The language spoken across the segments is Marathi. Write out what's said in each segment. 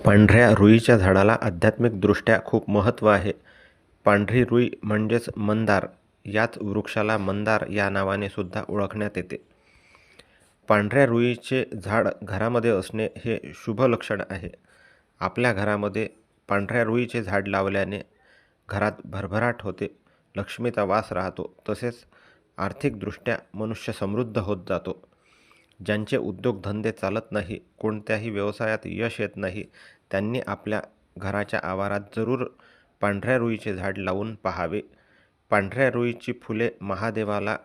पांढऱ्या रुईच्या झाडाला आध्यात्मिकदृष्ट्या खूप महत्त्व आहे. पांढरी रुई म्हणजेच मंदार, याच वृक्षाला मंदार या नावाने सुद्धा ओळखण्यात येते. पांढऱ्या रुईचे झाड घरामध्ये असणे हे शुभ लक्षण आहे. आपल्या घरामध्ये पांढऱ्या रुईचे झाड लावल्याने घरात भरभराट होते, लक्ष्मीचा वास राहतो, तसेच आर्थिकदृष्ट्या मनुष्य समृद्ध होत जातो. ज्यांचे उद्योगधंदे चालत नाही, कोणत्याही व्यवसायात यश येत नाही, त्यांनी आपल्या घराच्या आवारात जरूर पांढऱ्या रुईचे झाड लावून पाहावे. पांढऱ्या रुईची फुले महादेवाला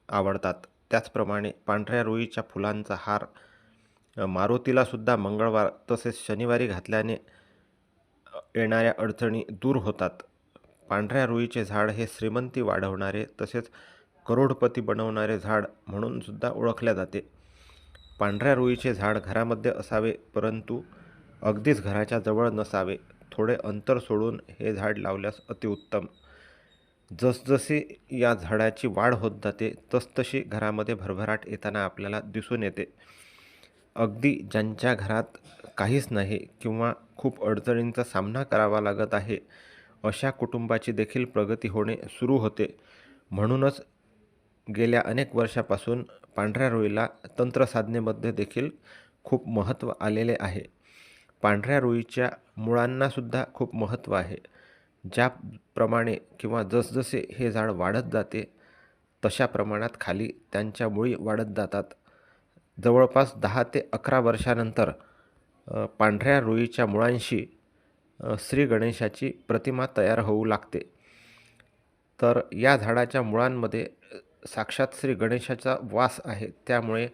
आवडतात. त्याचप्रमाणे पांढऱ्या रुईच्या फुलांचा हार मारुतीलासुद्धा मंगळवार तसेच शनिवारी घातल्याने येणाऱ्या अडचणी दूर होतात. पांढऱ्या रुईचे झाड हे श्रीमंती वाढवणारे तसेच करोडपती बनवणारे झाड म्हणून सुद्धा ओळखले जाते. पांढऱ्या रुईचे झाड घरामध्ये असावे, परंतु अगदीच घराच्या जवळ नसावे. थोडे अंतर सोडून हे झाड लावल्यास अतिउत्तम. जसजशी या झाडाची वाढ होत जाते तसतशी घरामध्ये भरभराट येताना आपल्याला दिसून येते. अगदी ज्यांच्या घरात काहीच नाही किंवा खूप अडचणींचा सामना करावा लागत आहे, अशा कुटुंबाची देखील प्रगती होणे सुरू होते. म्हणूनच गेल्या अनेक वर्षापासून पांढऱ्या रुईला तंत्रसाधनेमध्ये देखील खूप महत्त्व आलेले आहे. पांढऱ्या रुईच्या मुळांनासुद्धा खूप महत्त्व आहे. ज्याप्रमाणे किंवा जसजसे हे झाड वाढत जाते तशा प्रमाणात खाली त्यांच्या मुळी वाढत जातात. जवळपास 10 ते 11 वर्षानंतर पांढऱ्या रुईच्या मुळांशी श्री गणेशाची प्रतिमा तयार होऊ लागते. तर या झाडाच्या मुळांमध्ये साक्षात श्री गणेशाचा वास आहे. त्यामुळे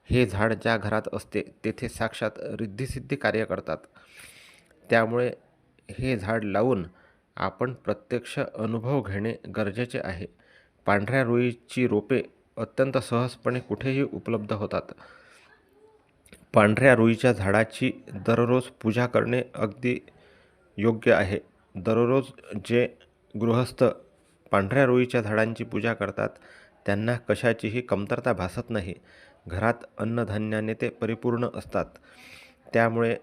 हे झाड ज्या घरात असते तेथे साक्षात रिद्धिसिद्धी कार्य करतात. त्यामुळे हे झाड लावून आपण प्रत्यक्ष अनुभव घेणे गरजेचे आहे. पांढऱ्या रुईची रोपे अत्यंत सहजपणे कुठेही उपलब्ध होतात. पांढऱ्या रुईच्या झाडाची दररोज पूजा करणे अगदी योग्य आहे. दररोज जे गृहस्थ पांढऱ्या रुईच्या झाडांची पूजा करतात त्यांना कशाचीही कमतरता भासत नाही. घरात अन्नधान्याने ते परिपूर्ण असतात. त्यामुळे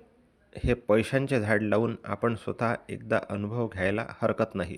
हे पैशांचे झाड लावून आपण स्वतः एकदा अनुभव घ्यायला हरकत नाही.